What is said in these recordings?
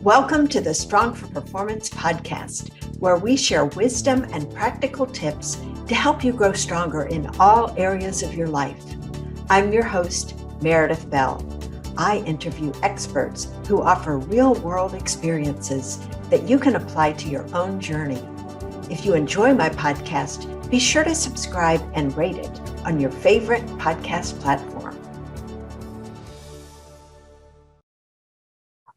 Welcome to the Strong for Performance podcast, where we share wisdom and practical tips to help you grow stronger in all areas of your life. I'm your host, Meredith Bell. I interview experts who offer real-world experiences that you can apply to your own journey. If you enjoy my podcast, be sure to subscribe and rate it on your favorite podcast platform.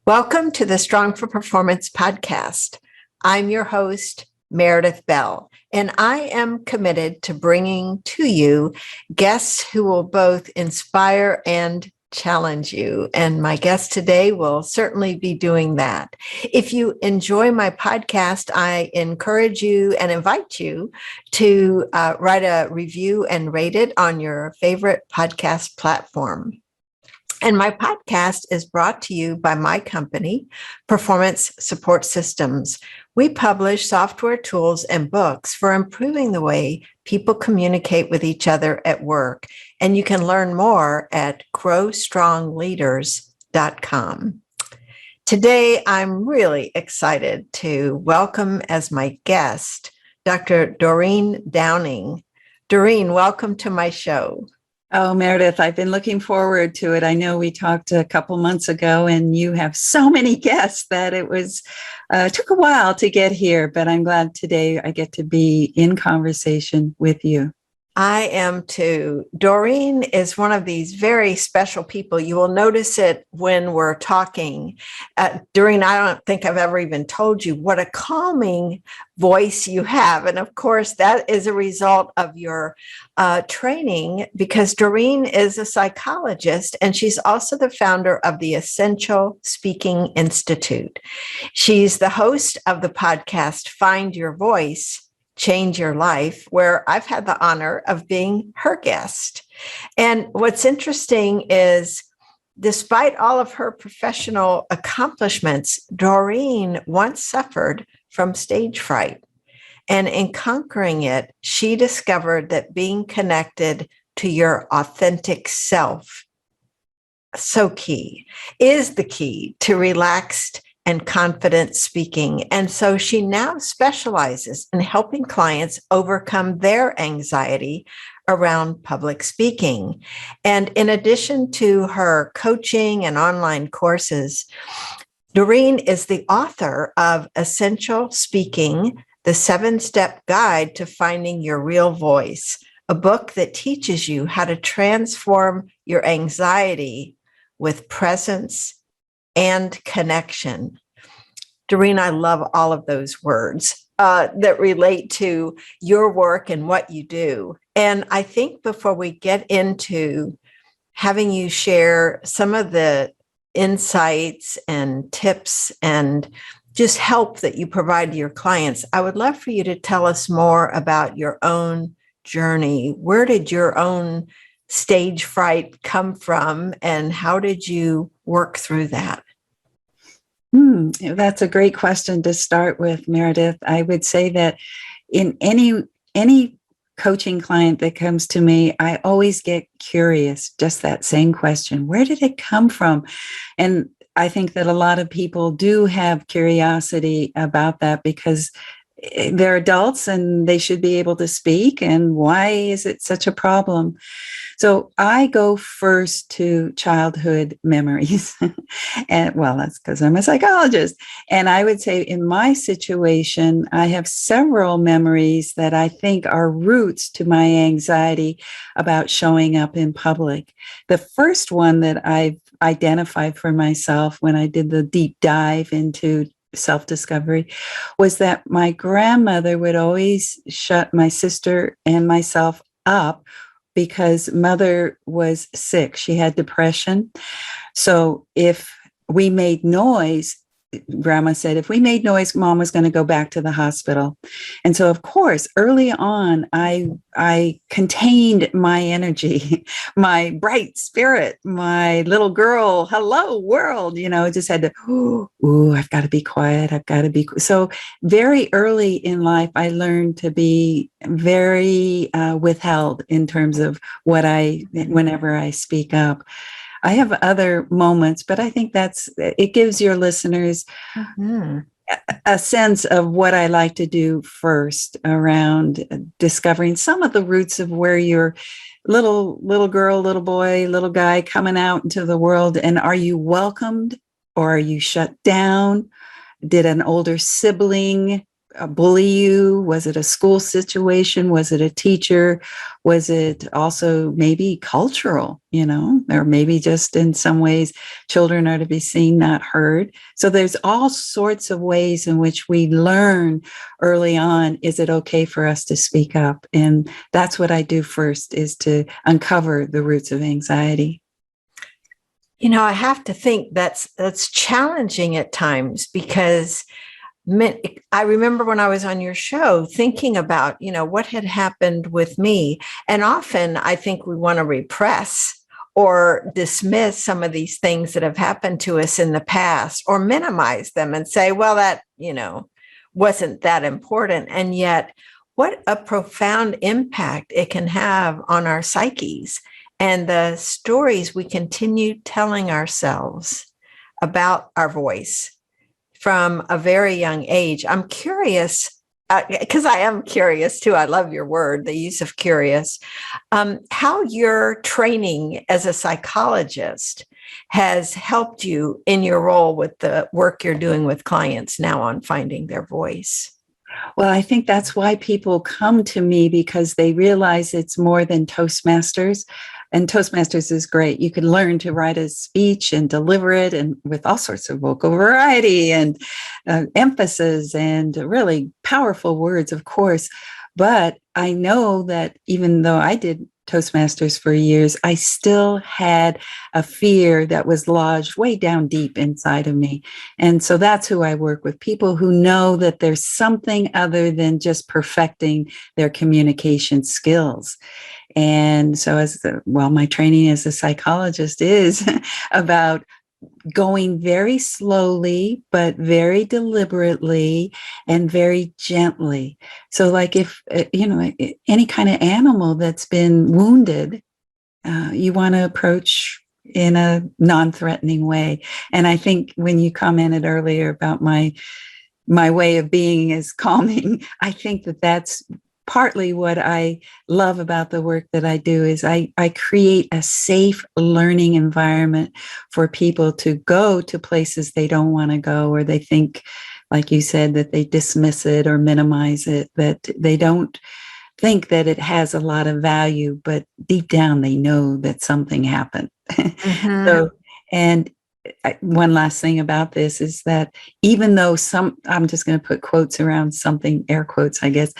Welcome to the Strong for Performance podcast. I'm your host, Meredith Bell, and I am committed to bringing to you guests who will both inspire and challenge you. And my guest today will certainly be doing that. If you enjoy my podcast, I encourage you and invite you to write a review and rate it on your favorite podcast platform. And my podcast is brought to you by my company, Performance Support Systems. We publish software tools and books for improving the way people communicate with each other at work. And you can learn more at growstrongleaders.com. Today, I'm really excited to welcome as my guest, Dr. Doreen Downing. Doreen, welcome to my show. Oh, Meredith, I've been looking forward to it. I know we talked a couple months ago and you have so many guests that it took a while to get here, but I'm glad today I get to be in conversation with you. I am too. Doreen is one of these very special people. You will notice it when we're talking. Doreen, I don't think I've ever even told you what a calming voice you have. And of course, that is a result of your training, because Doreen is a psychologist and she's also the founder of the Essential Speaking Institute. She's the host of the podcast, Find Your Voice, Change Your Life, where I've had the honor of being her guest. And what's interesting is, despite all of her professional accomplishments, Doreen once suffered from stage fright. And in conquering it, she discovered that being connected to your authentic self, is the key to relaxed and confident speaking. And so she now specializes in helping clients overcome their anxiety around public speaking. And in addition to her coaching and online courses, Doreen is the author of Essential Speaking, the 7-Step Guide to Finding Your Real Voice, a book that teaches you how to transform your anxiety with presence and connection. Doreen, I love all of those words that relate to your work and what you do. And I think before we get into having you share some of the insights and tips and just help that you provide to your clients, I would love for you to tell us more about your own journey. Where did your own stage fright come from, and how did you work through that? That's a great question to start with, Meredith. I would say that in any coaching client that comes to me, I always get curious, just that same question. Where did it come from? And I think that a lot of people do have curiosity about that because they're adults and they should be able to speak. And why is it such a problem? So I go first to childhood memories. And well, that's because I'm a psychologist. And I would say in my situation, I have several memories that I think are roots to my anxiety about showing up in public. The first one that I've identified for myself when I did the deep dive into self-discovery was that my grandmother would always shut my sister and myself up because mother was sick. She had depression. So if we made noise, Grandma said, if we made noise, Mom was going to go back to the hospital. And so, of course, early on, I contained my energy, my bright spirit, my little girl, hello world, just had to, I've got to be quiet. I've got to be. So very early in life, I learned to be very withheld in terms of whenever I speak up. I have other moments, but I think it gives your listeners Mhm. a sense of what I like to do first around discovering some of the roots of where your little girl, little boy, little guy coming out into the world. And are you welcomed or are you shut down? Did an older sibling bully you? Was it a school situation? Was it a teacher? Was it also maybe cultural, or maybe just in some ways children are to be seen, not heard. So there's all sorts of ways in which we learn early on, is it okay for us to speak up? And that's what I do first, is to uncover the roots of anxiety. I have to think that's challenging at times, because I remember when I was on your show thinking about, what had happened with me. And often I think we want to repress or dismiss some of these things that have happened to us in the past, or minimize them and say, well, that, wasn't that important. And yet, what a profound impact it can have on our psyches and the stories we continue telling ourselves about our voice from a very young age. I'm curious, because I am curious too. I love your word, the use of curious, how your training as a psychologist has helped you in your role with the work you're doing with clients now on finding their voice. Well, I think that's why people come to me, because they realize it's more than Toastmasters. And Toastmasters is great. You can learn to write a speech and deliver it, and with all sorts of vocal variety and emphasis and really powerful words, of course. But I know that even though I did Toastmasters for years, I still had a fear that was lodged way down deep inside of me. And so that's who I work with, people who know that there's something other than just perfecting their communication skills. And so my training as a psychologist is about going very slowly, but very deliberately and very gently. So like if, any kind of animal that's been wounded, you want to approach in a non-threatening way. And I think when you commented earlier about my way of being is calming, I think that that's partly what I love about the work that I do. Is I create a safe learning environment for people to go to places they don't want to go, or they think, like you said, that they dismiss it or minimize it, that they don't think that it has a lot of value, but deep down they know that something happened. Mm-hmm. So, and one last thing about this is that even though I'm just going to put quotes around something, air quotes, I guess,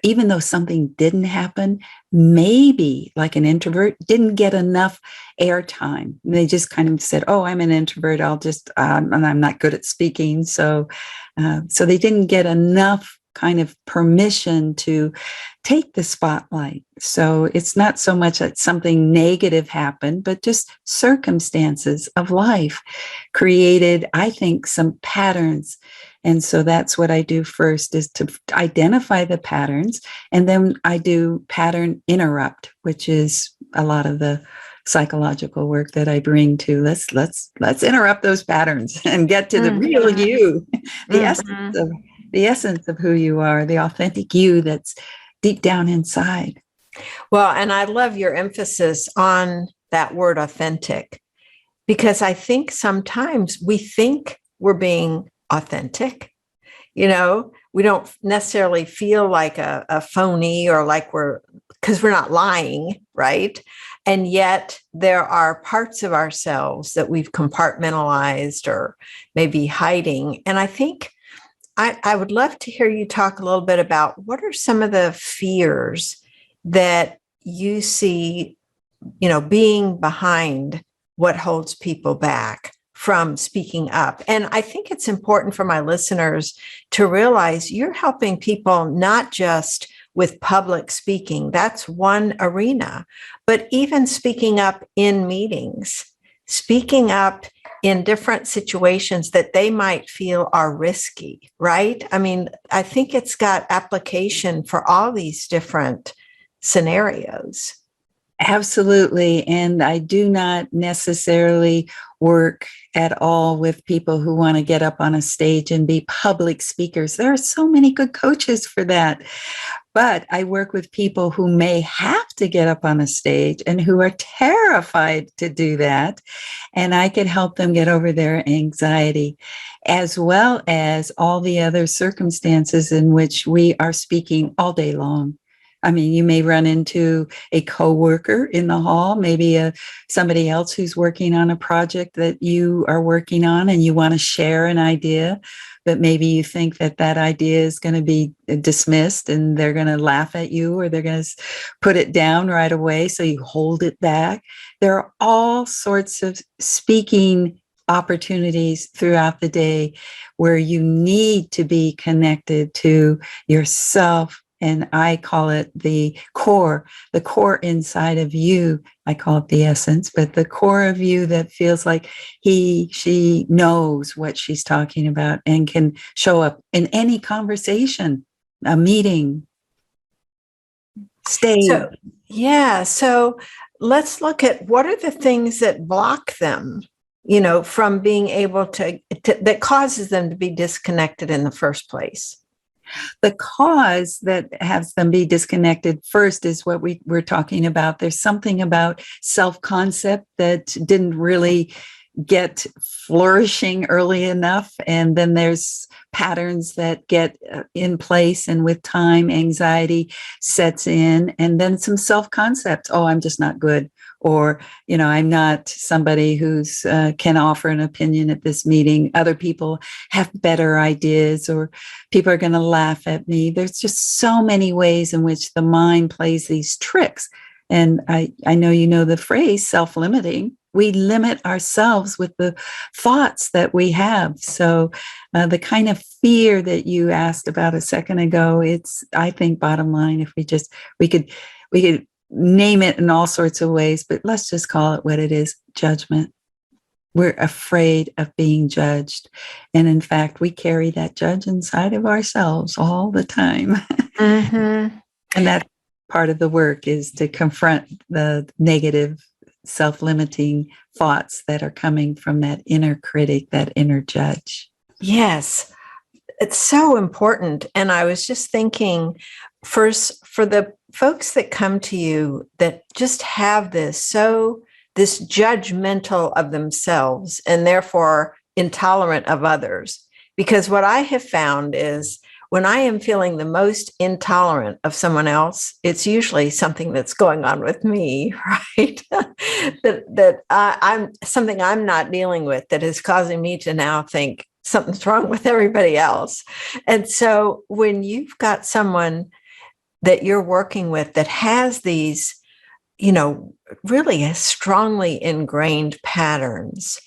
even though something didn't happen, maybe like an introvert didn't get enough airtime. They just kind of said, oh, I'm an introvert. And I'm not good at speaking. So they didn't get enough kind of permission to take the spotlight. So it's not so much that something negative happened, but just circumstances of life created, I think, some patterns. And so that's what I do first, is to identify the patterns. And then I do pattern interrupt, which is a lot of the psychological work that I bring to let's interrupt those patterns and get to the real you, the essence of who you are, the authentic you that's deep down inside. Well, and I love your emphasis on that word authentic, because I think sometimes we think we're being authentic. We don't necessarily feel like a phony, or like because we're not lying, right? And yet there are parts of ourselves that we've compartmentalized or maybe hiding. And I think I would love to hear you talk a little bit about what are some of the fears that you see, being behind what holds people back from speaking up. And I think it's important for my listeners to realize you're helping people not just with public speaking, that's one arena, but even speaking up in meetings, speaking up in different situations that they might feel are risky, right? I mean, I think it's got application for all these different scenarios. Absolutely. And I do not necessarily work at all with people who want to get up on a stage and be public speakers. There are so many good coaches for that. But I work with people who may have to get up on a stage and who are terrified to do that. And I can help them get over their anxiety, as well as all the other circumstances in which we are speaking all day long. I mean, you may run into a coworker in the hall, maybe somebody else who's working on a project that you are working on, and you want to share an idea, but maybe you think that that idea is going to be dismissed and they're going to laugh at you, or they're going to put it down right away. So you hold it back. There are all sorts of speaking opportunities throughout the day where you need to be connected to yourself. And I call it the core inside of you. I call it the essence, but the core of you that feels like she knows what she's talking about and can show up in any conversation, a meeting, stage. So let's look at what are the things that block them, from being able to that causes them to be disconnected in the first place. The cause that has them be disconnected first is what we're talking about. There's something about self-concept that didn't really get flourishing early enough. And then there's patterns that get in place. And with time, anxiety sets in. And then some self-concept. Oh, I'm just not good. Or, I'm not somebody who's can offer an opinion at this meeting. Other people have better ideas, or people are going to laugh at me. There's just so many ways in which the mind plays these tricks. And I know you know the phrase self-limiting. We limit ourselves with the thoughts that we have. So the kind of fear that you asked about a second ago, it's, I think, bottom line, if we could name it in all sorts of ways, but let's just call it what it is: judgment. We're afraid of being judged. And in fact, we carry that judge inside of ourselves all the time. Mm-hmm. And that part of the work is to confront the negative, self-limiting thoughts that are coming from that inner critic, that inner judge. Yes, it's so important. And I was just thinking, first, for the folks that come to you that just have this judgmental of themselves and therefore intolerant of others. Because what I have found is when I am feeling the most intolerant of someone else, it's usually something that's going on with me, right? I'm something I'm not dealing with that is causing me to now think something's wrong with everybody else. And so when you've got someone that you're working with that has these, really strongly ingrained patterns,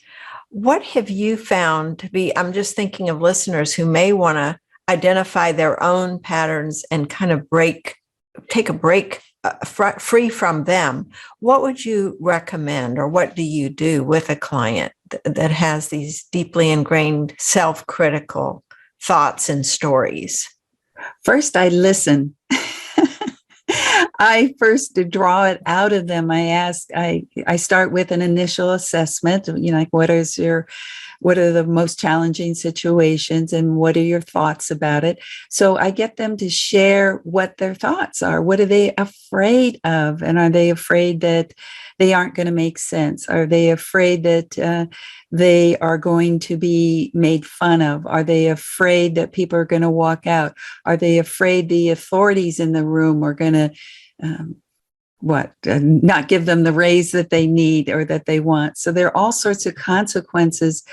what have you found to be, I'm just thinking of listeners who may want to identify their own patterns and kind of take a break free from them. What would you recommend, or what do you do with a client that has these deeply ingrained self-critical thoughts and stories? First, I listen. I first draw it out of them. I start with an initial assessment, like what are the most challenging situations and what are your thoughts about it? So I get them to share what their thoughts are. What are they afraid of? And are they afraid that they aren't going to make sense? Are they afraid that they are going to be made fun of? Are they afraid that people are going to walk out? Are they afraid the authorities in the room are going to not give them the raise that they need or that they want? So there are all sorts of consequences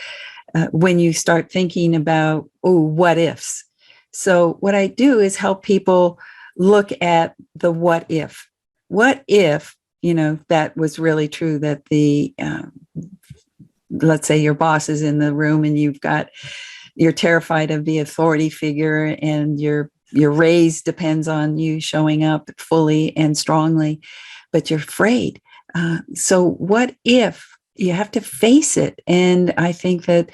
when you start thinking about, what ifs. So what I do is help people look at the what if. What if, that was really true, that let's say your boss is in the room and you're terrified of the authority figure, and your raise depends on you showing up fully and strongly, but you're afraid. So what if? You have to face it. And I think that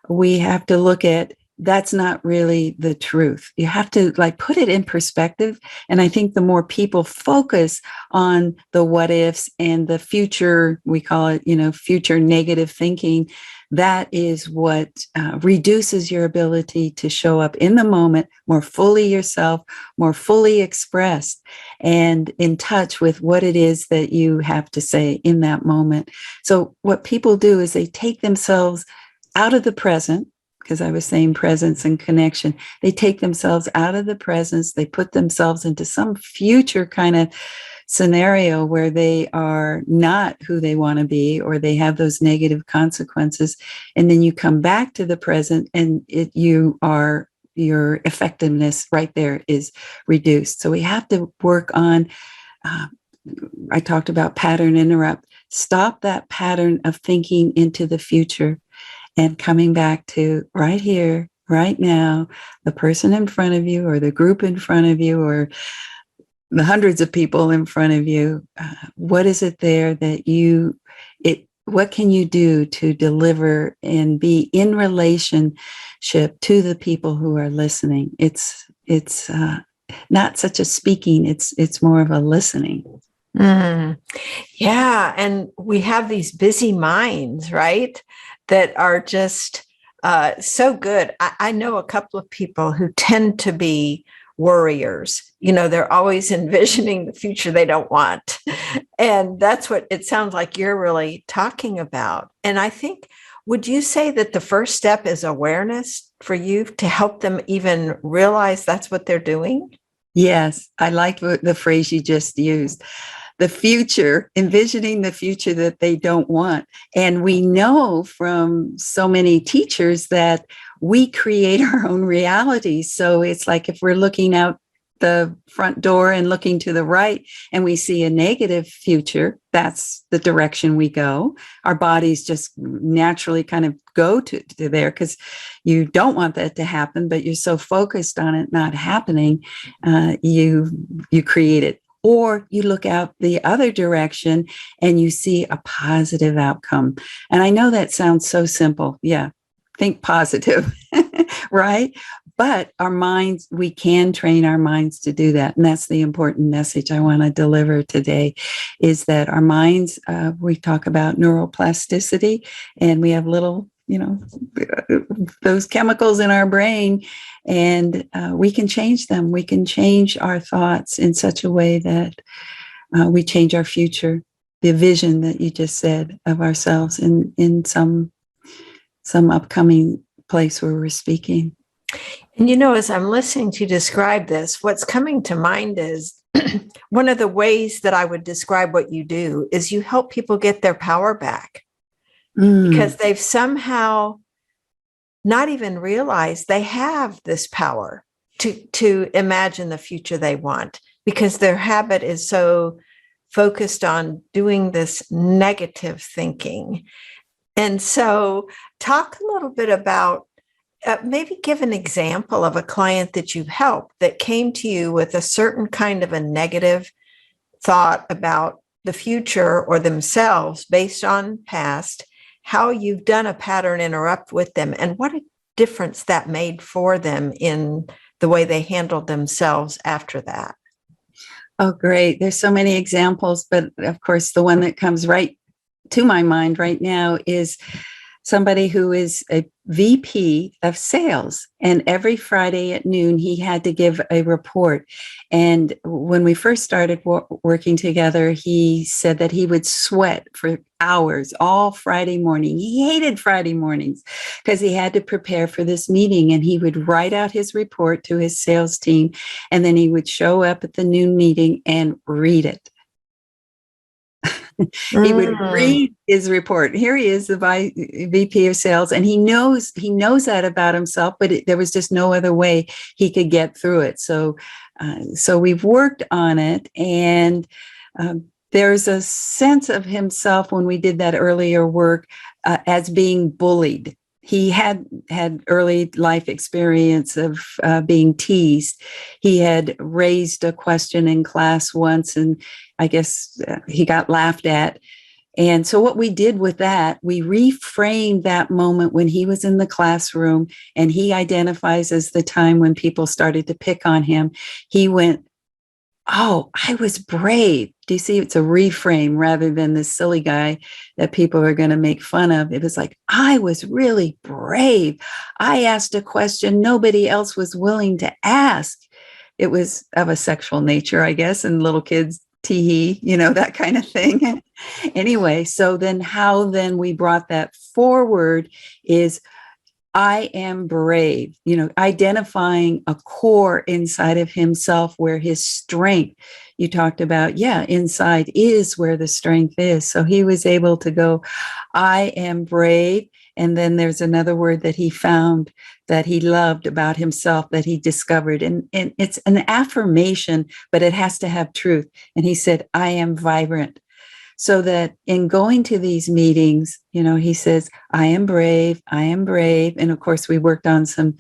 we have to look at that's not really the truth. You have to like put it in perspective. And I think the more people focus on the what ifs and the future, we call it, future negative thinking, that is what reduces your ability to show up in the moment, more fully yourself, more fully expressed, and in touch with what it is that you have to say in that moment. So what people do is they take themselves out of the present, because I was saying presence and connection. They take themselves out of the presence. They put themselves into some future kind of scenario where they are not who they want to be, or they have those negative consequences. And then you come back to the present, and your effectiveness right there is reduced. So we have to work on, I talked about pattern interrupt. Stop that pattern of thinking into the future and coming back to right here, right now, the person in front of you, or the group in front of you, or the hundreds of people in front of you. What is it there that what can you do to deliver and be in relationship to the people who are listening? It's not such a speaking, it's more of a listening. Yeah. And we have these busy minds, right? That are just so good. I know a couple of people who tend to be worriers. They're always envisioning the future they don't want. And that's what it sounds like you're really talking about. And I think, would you say that the first step is awareness for you to help them even realize that's what they're doing? Yes, I like the phrase you just used. The future, envisioning the future that they don't want. And we know from so many teachers that we create our own reality. So it's like if we're looking out the front door and looking to the right and we see a negative future, that's the direction we go. Our bodies just naturally kind of go to there because you don't want that to happen, but you're so focused on it not happening, you create it. Or you look out the other direction and you see a positive outcome. And I know that sounds so simple. Yeah, think positive, right? But our minds, we can train our minds to do that. And that's the important message I want to deliver today, is that our minds, we talk about neuroplasticity, and we have little, those chemicals in our brain, and we can change them. We can change our thoughts in such a way that we change our future, the vision that you just said of ourselves in some upcoming place where we're speaking. And as I'm listening to you describe this, what's coming to mind is one of the ways that I would describe what you do is you help people get their power back. Because they've somehow not even realized they have this power to imagine the future they want, because their habit is so focused on doing this negative thinking. And so talk a little bit about, maybe give an example of a client that you've helped that came to you with a certain kind of a negative thought about the future or themselves based on past, how you've done a pattern interrupt with them, and what a difference that made for them in the way they handled themselves after that. Oh, great. There's so many examples, but of course, the one that comes right to my mind right now is somebody who is a VP of sales. And every Friday at noon, he had to give a report. And when we first started working together, he said that he would sweat for hours all Friday morning. He hated Friday mornings because he had to prepare for this meeting, and he would write out his report to his sales team. And then he would show up at the noon meeting and read it. He would read his report. Here he is, the VP of sales, and he knows that about himself, but there was just no other way he could get through it. So we've worked on it, and there's a sense of himself when we did that earlier work as being bullied. He had early life experience of being teased. He had raised a question in class once, and I guess he got laughed at. And so what we did with that, we reframed that moment when he was in the classroom and he identifies as the time when people started to pick on him. He went, oh, I was brave. Do you see? It's a reframe rather than this silly guy that people are going to make fun of. It was like, I was really brave. I asked a question nobody else was willing to ask. It was of a sexual nature, I guess, and little kids, tee hee, that kind of thing. Anyway, so then how then we brought that forward is I am brave, identifying a core inside of himself where his strength, you talked about, inside is where the strength is. So he was able to go, I am brave. And then there's another word that he found that he loved about himself that he discovered. And it's an affirmation, but it has to have truth. And he said, I am vibrant. So that in going to these meetings, he says, I am brave, I am brave. And of course, we worked on some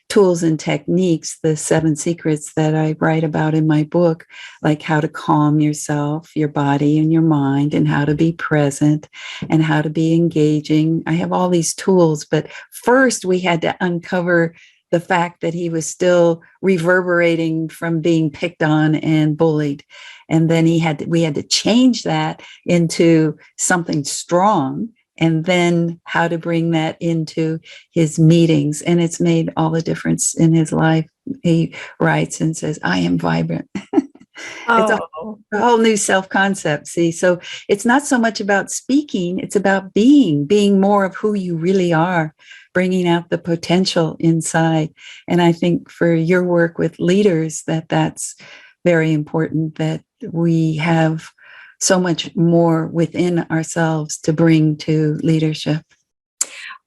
tools and techniques, the 7 secrets that I write about in my book, like how to calm yourself, your body and your mind, and how to be present and how to be engaging. I have all these tools, but first we had to uncover the fact that he was still reverberating from being picked on and bullied. And then we had to change that into something strong, and then how to bring that into his meetings. And it's made all the difference in his life. He writes and says, I am vibrant. It's a whole new self-concept. See, so it's not so much about speaking, it's about being more of who you really are, bringing out the potential inside. And I think for your work with leaders, that's very important, that we have so much more within ourselves to bring to leadership.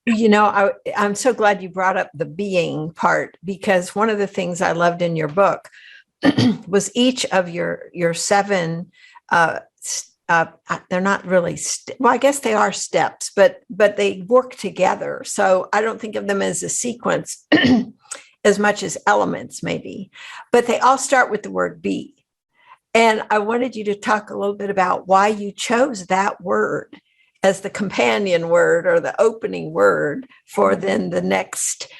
I'm so glad you brought up the being part, because one of the things I loved in your book was each of your 7 they're not really well, I guess they are steps, but they work together. So I don't think of them as a sequence as much as elements maybe, but they all start with the word be. And I wanted you to talk a little bit about why you chose that word as the companion word or the opening word for then the next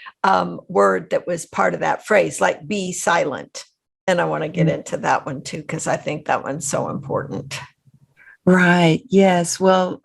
word that was part of that phrase, like be silent. And I want to get into that one too, because I think that one's so important. Right. Yes. Well,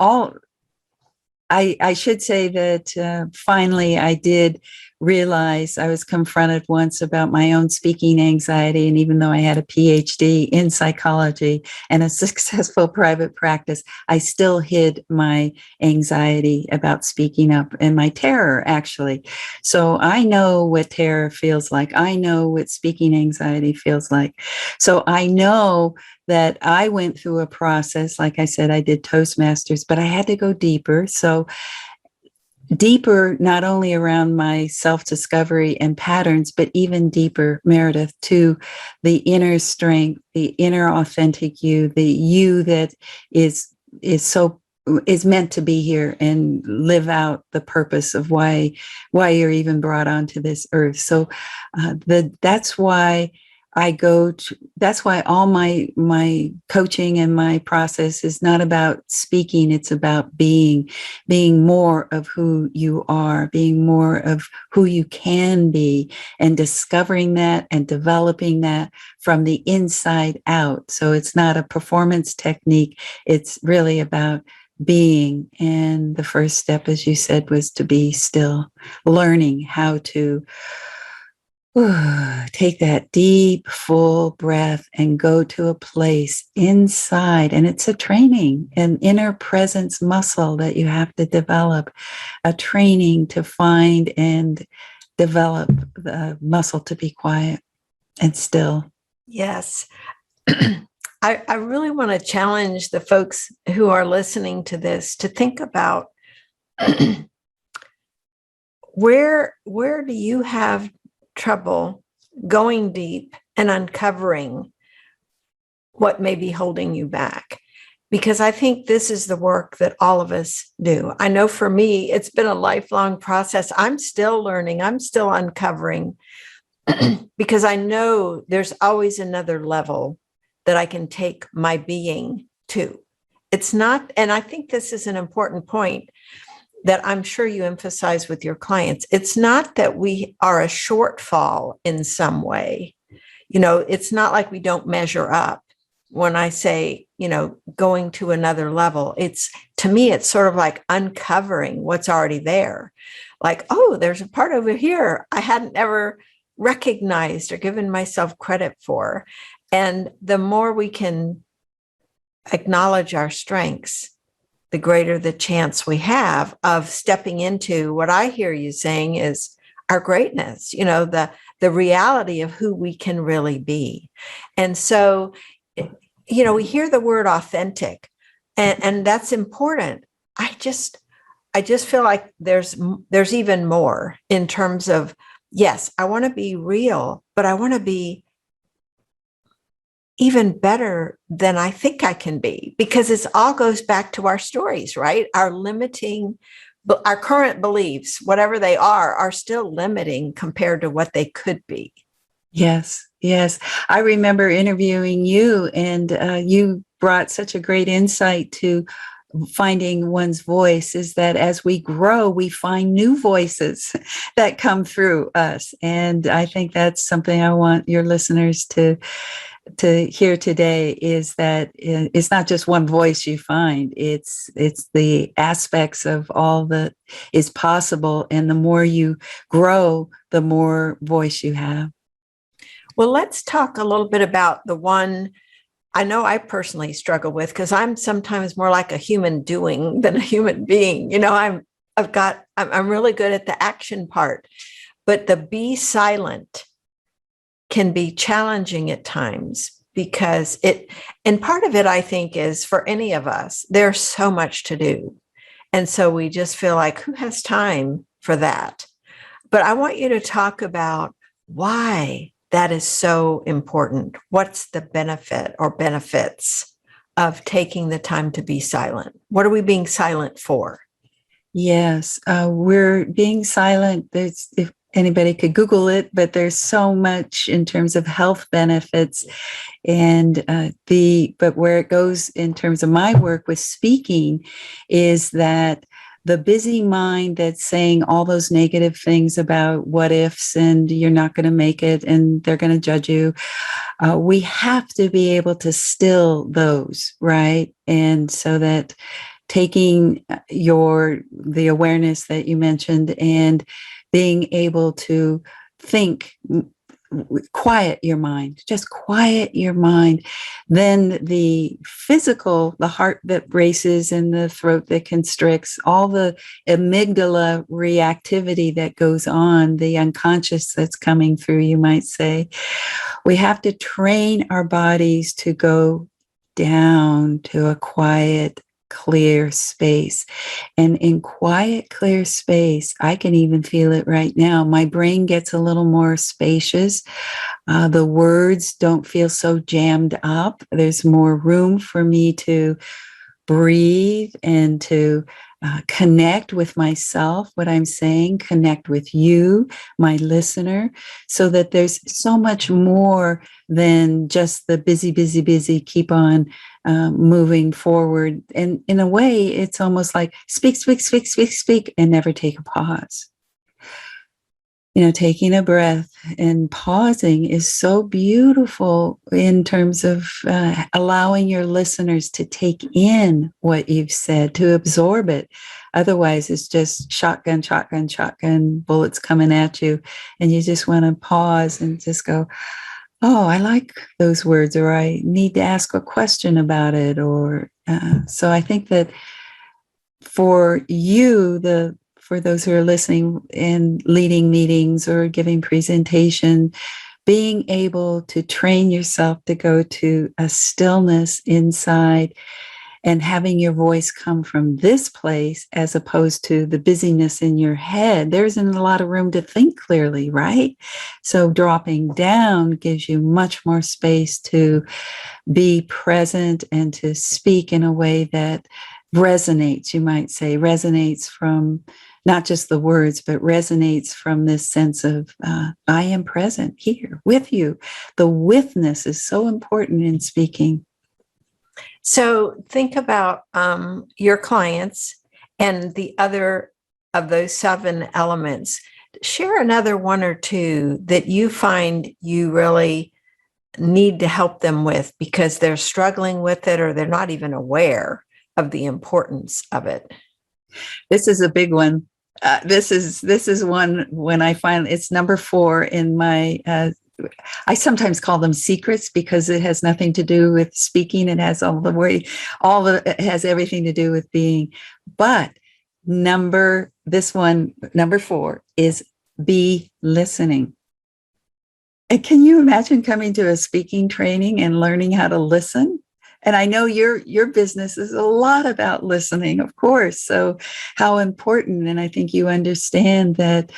I should say that finally I did realize I was confronted once about my own speaking anxiety. And even though I had a PhD in psychology and a successful private practice, I still hid my anxiety about speaking up and my terror, actually. So I know what terror feels like. I know what speaking anxiety feels like. So I know that I went through a process. Like I said, I did Toastmasters, but I had to go deeper. So deeper, not only around my self-discovery and patterns, but even deeper, Meredith, to the inner strength, the inner authentic you, the you that is meant to be here and live out the purpose of why you're even brought onto this earth. So that's why that's why all my coaching and my process is not about speaking. It's about being more of who you are, being more of who you can be, and discovering that and developing that from the inside out. So it's not a performance technique. It's really about being. And the first step, as you said, was to be still, learning how to take that deep, full breath and go to a place inside. And it's a training, an inner presence muscle that you have to develop, a training to find and develop the muscle to be quiet and still. Yes. I really want to challenge the folks who are listening to this to think about where do you have trouble going deep and uncovering what may be holding you back? Because I think this is the work that all of us do. I know for me, it's been a lifelong process. I'm still learning. I'm still uncovering because I know there's always another level that I can take my being to. It's not, and I think this is an important point that I'm sure you emphasize with your clients. It's not that we are a shortfall in some way. It's not like we don't measure up. When I say, going to another level, to me, it's sort of like uncovering what's already there. Like, oh, there's a part over here I hadn't ever recognized or given myself credit for. And the more we can acknowledge our strengths, the greater the chance we have of stepping into what I hear you saying is our greatness, the reality of who we can really be. And so, we hear the word authentic, and that's important. I just feel like there's even more in terms of, yes, I want to be real, but I want to be even better than I think I can be, because it all goes back to our stories, right? Our current beliefs, whatever they are still limiting compared to what they could be. Yes, yes. I remember interviewing you, and you brought such a great insight to finding one's voice, is that as we grow, we find new voices that come through us. And I think that's something I want your listeners to hear today, is that it's not just one voice you find. It's the aspects of all that is possible. And the more you grow, the more voice you have. Well, let's talk a little bit about the one I know I personally struggle with, because I'm sometimes more like a human doing than a human being. I'm really good at the action part, but the be silent can be challenging at times, because and part of it, I think, is for any of us, there's so much to do. And so we just feel like, who has time for that? But I want you to talk about why that is so important. What's the benefit or benefits of taking the time to be silent? What are we being silent for? Yes, we're being silent. If anybody could Google it, but there's so much in terms of health benefits, and but where it goes in terms of my work with speaking is that the busy mind that's saying all those negative things about what ifs and you're not going to make it and they're going to judge you. We have to be able to still those, right? And so that taking the awareness that you mentioned and being able to think, quiet your mind, just quiet your mind. Then the physical, the heart that races and the throat that constricts, all the amygdala reactivity that goes on, the unconscious that's coming through, you might say. We have to train our bodies to go down to a quiet, clear space. And in quiet, clear space, I can even feel it right now. My brain gets a little more spacious. The words don't feel so jammed up. There's more room for me to breathe and to connect with myself, what I'm saying, connect with you, my listener, so that there's so much more than just the busy, busy, busy, keep on moving forward. And in a way, it's almost like speak, speak, speak, speak, speak, and never take a pause. Taking a breath and pausing is so beautiful in terms of allowing your listeners to take in what you've said, to absorb it. Otherwise, it's just shotgun, shotgun, shotgun, bullets coming at you. And you just want to pause and just go, oh, I like those words, or I need to ask a question about it. So I think that for you, for those who are listening and leading meetings or giving presentation, being able to train yourself to go to a stillness inside and having your voice come from this place as opposed to the busyness in your head. There isn't a lot of room to think clearly, right? So dropping down gives you much more space to be present and to speak in a way that resonates, you might say, resonates from not just the words, but resonates from this sense of, I am present here with you. The withness is so important in speaking. So think about your clients and the other of those 7 elements. Share another one or two that you find you really need to help them with because they're struggling with it or they're not even aware of the importance of it. This is a big one. This is one when I find it's number 4 in my. I sometimes call them secrets because it has nothing to do with speaking. It has it has everything to do with being. But number 4 is be listening. And can you imagine coming to a speaking training and learning how to listen? And I know your business is a lot about listening, of course. So how important, and I think you understand that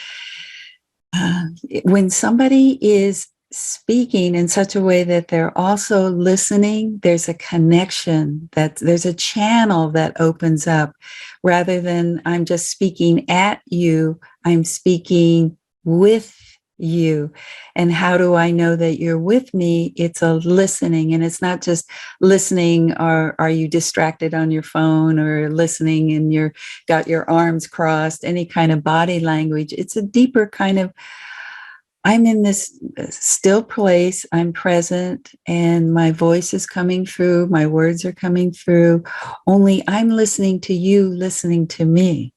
when somebody is speaking in such a way that they're also listening, there's a connection, that there's a channel that opens up rather than I'm just speaking at you, I'm speaking with you. And how do I know that you're with me? It's a listening, and it's not just listening, or are you distracted on your phone, or listening and you're got your arms crossed, any kind of body language. It's a deeper kind of, I'm in this still place, I'm present, and my voice is coming through, my words are coming through, only I'm listening to you, listening to me.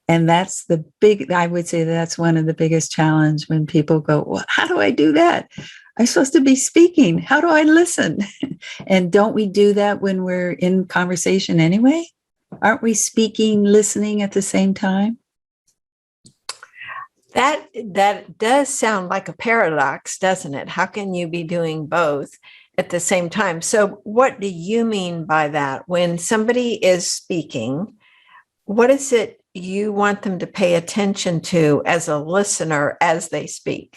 And that's I would say that's one of the biggest challenge when people go, well, how do I do that? I'm supposed to be speaking. How do I listen? And don't we do that when we're in conversation anyway? Aren't we speaking, listening at the same time? That does sound like a paradox, doesn't it? How can you be doing both at the same time? So what do you mean by that? When somebody is speaking, what is it you want them to pay attention to as a listener as they speak?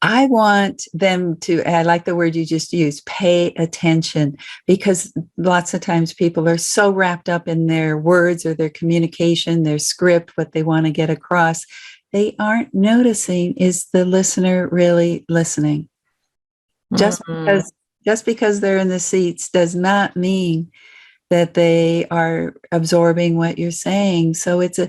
I want them to, I like the word you just used, pay attention, because lots of times people are so wrapped up in their words or their communication, their script, what they want to get across. They aren't noticing, is the listener really listening? Just because they're in the seats does not mean that they are absorbing what you're saying. So it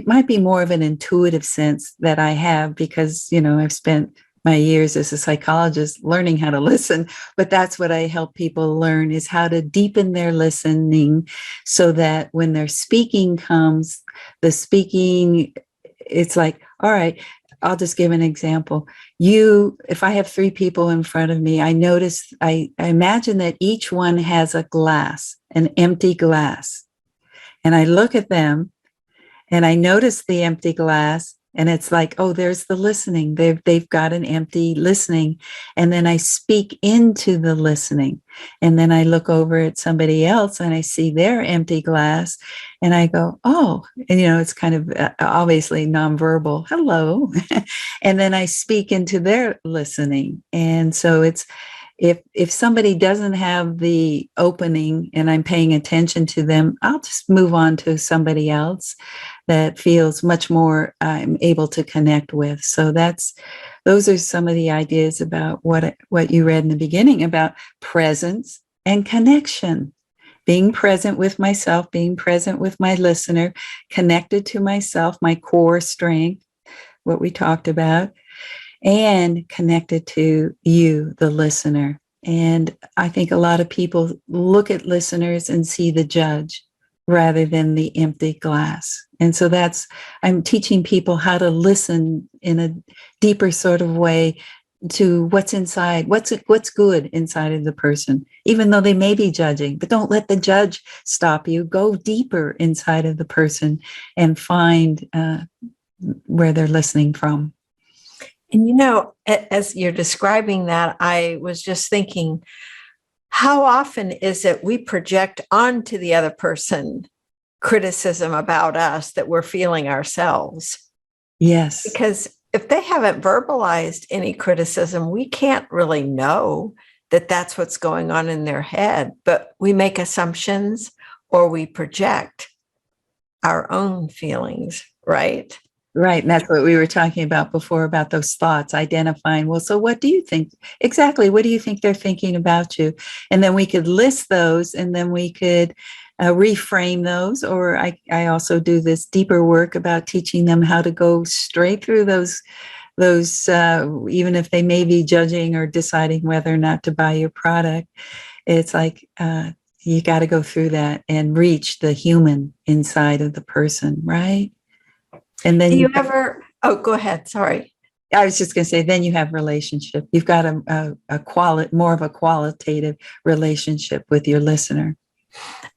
might be more of an intuitive sense that I have because, I've spent my years as a psychologist learning how to listen, but that's what I help people learn, is how to deepen their listening so that when their speaking comes, it's like, all right, I'll just give an example. If I have 3 people in front of me, I imagine that each one has a glass, an empty glass. And I look at them and I notice the empty glass, and it's like, oh, there's the listening. They've got an empty listening. And then I speak into the listening. And then I look over at somebody else and I see their empty glass. And I go, oh, and it's kind of obviously nonverbal, hello. And then I speak into their listening. And so it's, if somebody doesn't have the opening and I'm paying attention to them, I'll just move on to somebody else that feels much more I'm able to connect with. So those are some of the ideas about what you read in the beginning about presence and connection. Being present with myself, being present with my listener, connected to myself, my core strength, what we talked about, and connected to you, the listener. And I think a lot of people look at listeners and see the judge rather than the empty glass. And so I'm teaching people how to listen in a deeper sort of way to what's inside, what's good inside of the person, even though they may be judging, but don't let the judge stop you. Go deeper inside of the person and find where they're listening from. And as you're describing that, I was just thinking, how often is it we project onto the other person criticism about us that we're feeling ourselves? Yes. Because if they haven't verbalized any criticism, we can't really know that that's what's going on in their head, but we make assumptions or we project our own feelings, right? Right. And that's what we were talking about before about those thoughts, identifying, well, so what do you think? Exactly. What do you think they're thinking about you? And then we could list those and then we could reframe those. Or I also do this deeper work about teaching them how to go straight through those even if they may be judging or deciding whether or not to buy your product. It's like, you got to go through that and reach the human inside of the person, right? And Do then you ever, oh, go ahead. Sorry. I was just going to say, then you have relationship. You've got more of a qualitative relationship with your listener.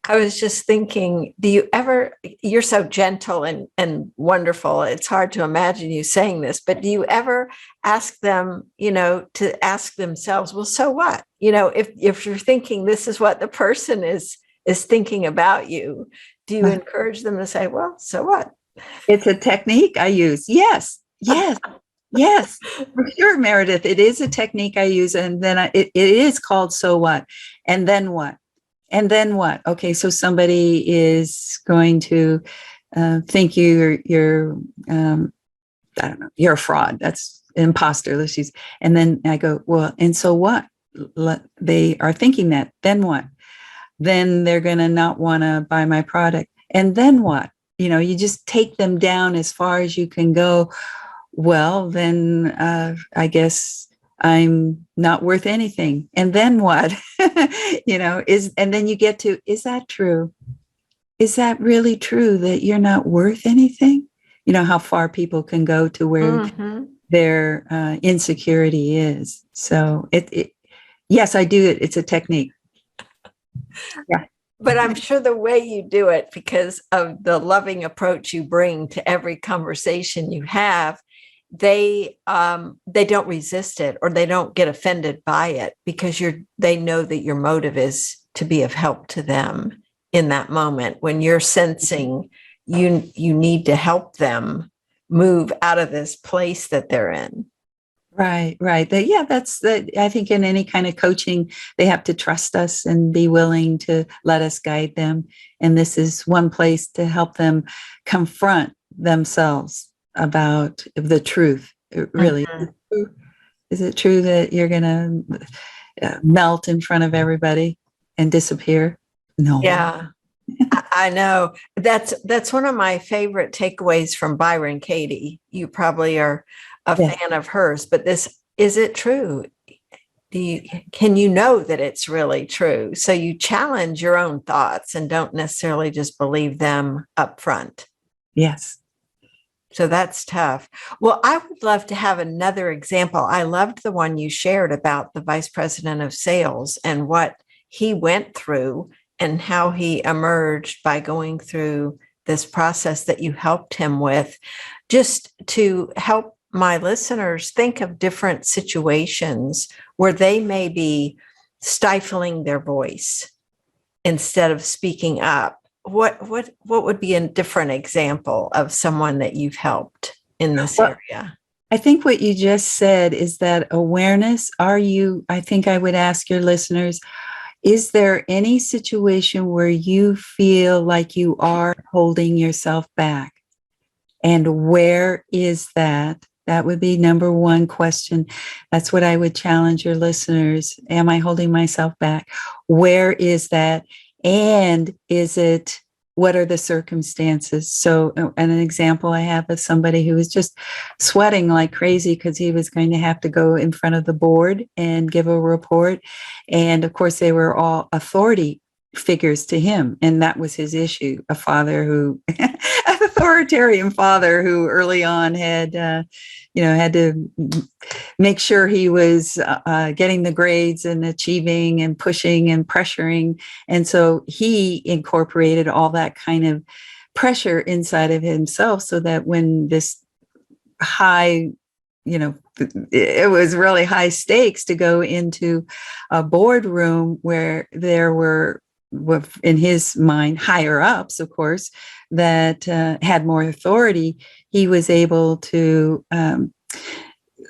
I was just thinking, do you ever, you're so gentle and wonderful. It's hard to imagine you saying this, but do you ever ask them, to ask themselves, well, so what? If you're thinking this is what the person is thinking about you, do you encourage them to say, well, so what? It's a technique I use. Yes, yes, yes, for sure, Meredith. It is a technique I use. And then it is called So What? And then what? And then what? Okay, so somebody is going to think you're I don't know, you're a fraud. That's an imposter. Let's use. And then I go, well, and so what? They are thinking that. Then what? Then they're going to not want to buy my product. And then what? You just take them down as far as you can go. Well, then I guess I'm not worth anything. And then what? And then you get to, is that true? Is that really true that you're not worth anything? How far people can go to where their insecurity is. So yes, I do it. It's a technique. Yeah. But I'm sure the way you do it, because of the loving approach you bring to every conversation you have, they don't resist it or they don't get offended by it, because they know that your motive is to be of help to them in that moment when you're sensing you need to help them move out of this place that they're in. Right. That's that. I think in any kind of coaching, they have to trust us and be willing to let us guide them. And this is one place to help them confront themselves about the truth. Really, is it true that you're going to melt in front of everybody and disappear? No. Yeah. I know. That's one of my favorite takeaways from Byron Katie. You probably are a fan of hers, but is it true? Can you know that it's really true? So you challenge your own thoughts and don't necessarily just believe them up front. Yes. So that's tough. Well, I would love to have another example. I loved the one you shared about the vice president of sales and what he went through and how he emerged by going through this process that you helped him with, just to help my listeners think of different situations where they may be stifling their voice instead of speaking up. What would be a different example of someone that you've helped in this area? I think what you just said is that awareness. I think I would ask your listeners, is there any situation where you feel like you are holding yourself back? And where is that? That would be number one question. That's what I would challenge your listeners. Am I holding myself back? Where is that? And what are the circumstances? So, and an example I have of somebody who was just sweating like crazy because he was going to have to go in front of the board and give a report. And of course, they were all authority figures to him. And that was his issue. An authoritarian father who early on had to make sure he was getting the grades and achieving and pushing and pressuring. And so he incorporated all that kind of pressure inside of himself so that when this high, it was really high stakes to go into a boardroom where there were, in his mind, higher ups, of course, that had more authority. He was able to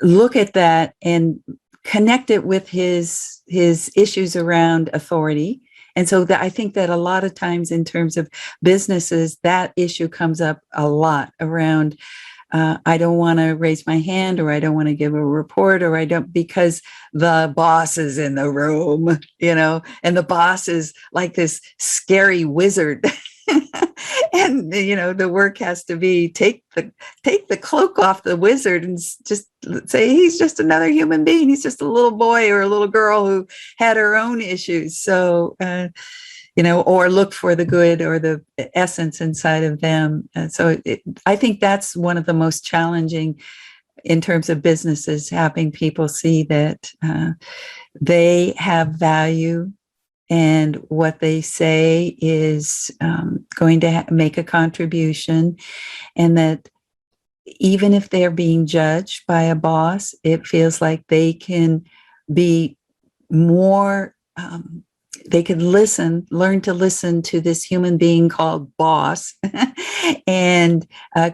look at that and connect it with his issues around authority. And so I think that a lot of times in terms of businesses, that issue comes up a lot around I don't want to raise my hand, or I don't want to give a report, or I don't, because the boss is in the room, and the boss is like this scary wizard. And the work has to be take the cloak off the wizard and just say he's just another human being. He's just a little boy or a little girl who had her own issues. So or look for the good or the essence inside of them. I think that's one of the most challenging in terms of businesses, having people see that they have value, and what they say is going to make a contribution, and that even if they're being judged by a boss, it feels like they can be more, they can learn to listen to this human being called boss, and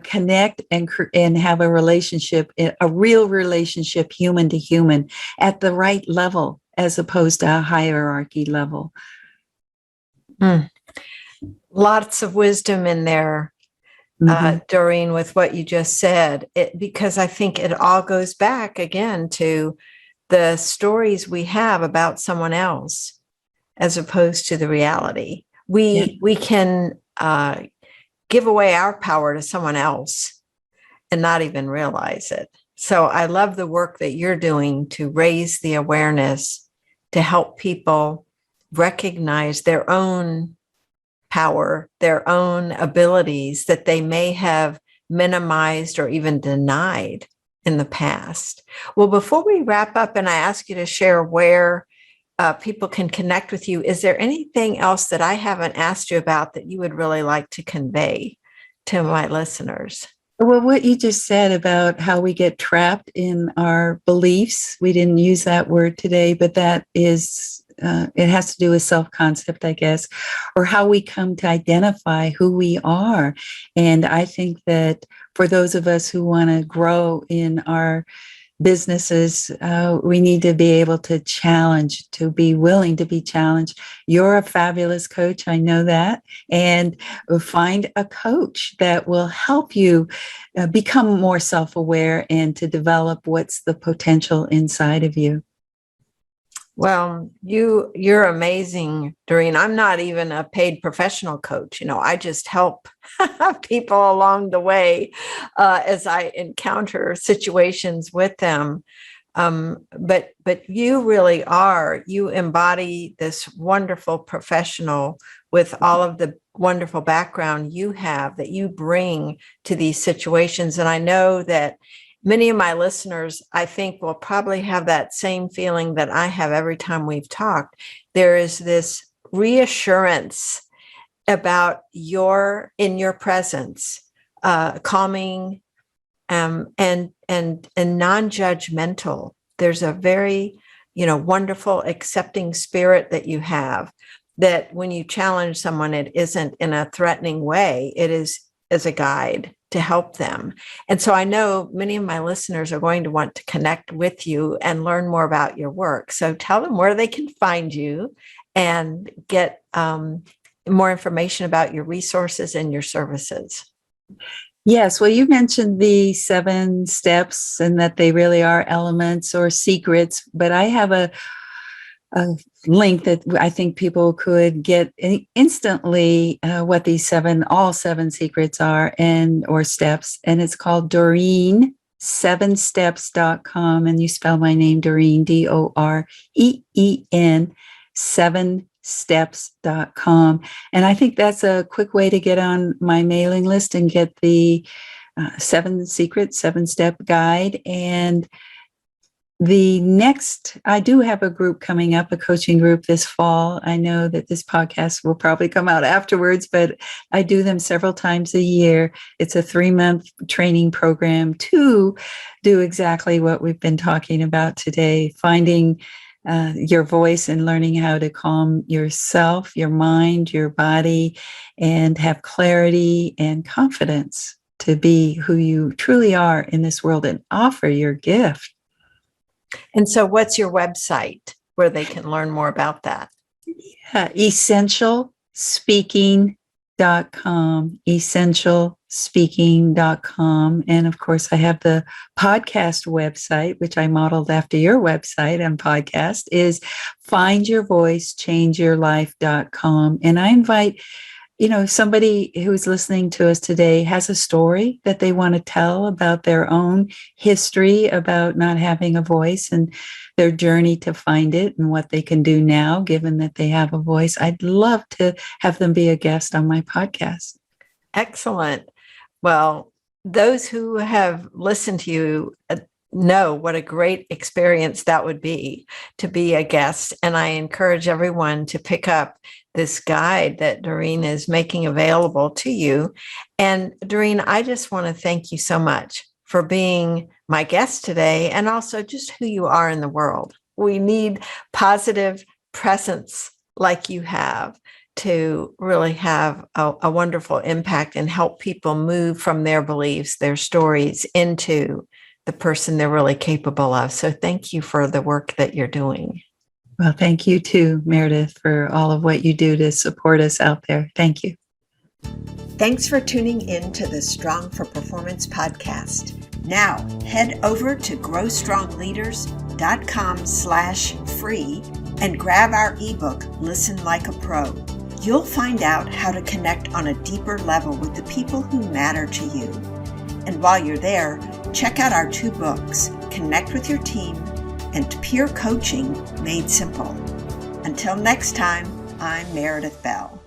connect and have a relationship, a real relationship, human to human, at the right level, as opposed to a hierarchy level. Lots of wisdom in there, Doreen, with what you just said, because I think it all goes back again to the stories we have about someone else as opposed to the reality. We can give away our power to someone else and not even realize it. So I love the work that you're doing to raise the awareness, to help people recognize their own power, their own abilities that they may have minimized or even denied in the past. Well, before we wrap up and I ask you to share where people can connect with you, is there anything else that I haven't asked you about that you would really like to convey to my listeners? Well, what you just said about how we get trapped in our beliefs, we didn't use that word today, but that is, it has to do with self-concept, I guess, or how we come to identify who we are. And I think that for those of us who want to grow in our businesses, we need to be able to challenge, to be willing to be challenged. You're a fabulous coach, I know that, and find a coach that will help you become more self-aware and to develop what's the potential inside of you. Well, you're amazing, Doreen. I'm not even a paid professional coach. I just help people along the way as I encounter situations with them. But you really are. You embody this wonderful professional with all of the wonderful background you have that you bring to these situations. And I know that many of my listeners, I think, will probably have that same feeling that I have every time we've talked. There is this reassurance about in your presence, calming and non-judgmental. There's a very, wonderful, accepting spirit that you have, that when you challenge someone, it isn't in a threatening way. It is as a guide to help them. And so I know many of my listeners are going to want to connect with you and learn more about your work. So tell them where they can find you and get more information about your resources and your services. Yes, well, you mentioned the 7 steps and that they really are elements or secrets, but I have a link that I think people could get instantly what these all 7 secrets are or steps, and it's called Doreen7steps.com, and you spell my name Doreen, Doreen, 7steps.com. And I think that's a quick way to get on my mailing list and get the 7 secrets, 7-step guide. And I do have a group coming up, a coaching group this fall. I know that this podcast will probably come out afterwards, but I do them several times a year. It's a 3-month training program to do exactly what we've been talking about today, finding your voice and learning how to calm yourself, your mind, your body, and have clarity and confidence to be who you truly are in this world and offer your gift. And so what's your website where they can learn more about that? Yeah, essentialspeaking.com, selfspeaking.com. And of course, I have the podcast website, which I modeled after your website and podcast, is findyourvoicechangeyourlife.com. And I invite, somebody who's listening to us today has a story that they want to tell about their own history about not having a voice and their journey to find it and what they can do now, given that they have a voice. I'd love to have them be a guest on my podcast. Excellent. Well, those who have listened to you know what a great experience that would be to be a guest. And I encourage everyone to pick up this guide that Doreen is making available to you. And Doreen, I just want to thank you so much for being my guest today and also just who you are in the world. We need positive presence like you have to really have a wonderful impact and help people move from their beliefs, their stories into the person they're really capable of. So thank you for the work that you're doing. Well, thank you too, Meredith, for all of what you do to support us out there. Thank you. Thanks for tuning in to the Strong for Performance podcast. Now head over to growstrongleaders.com/free and grab our ebook, Listen Like a Pro. You'll find out how to connect on a deeper level with the people who matter to you. And while you're there, check out our 2 books, Connect with Your Team and Peer Coaching Made Simple. Until next time, I'm Meredith Bell.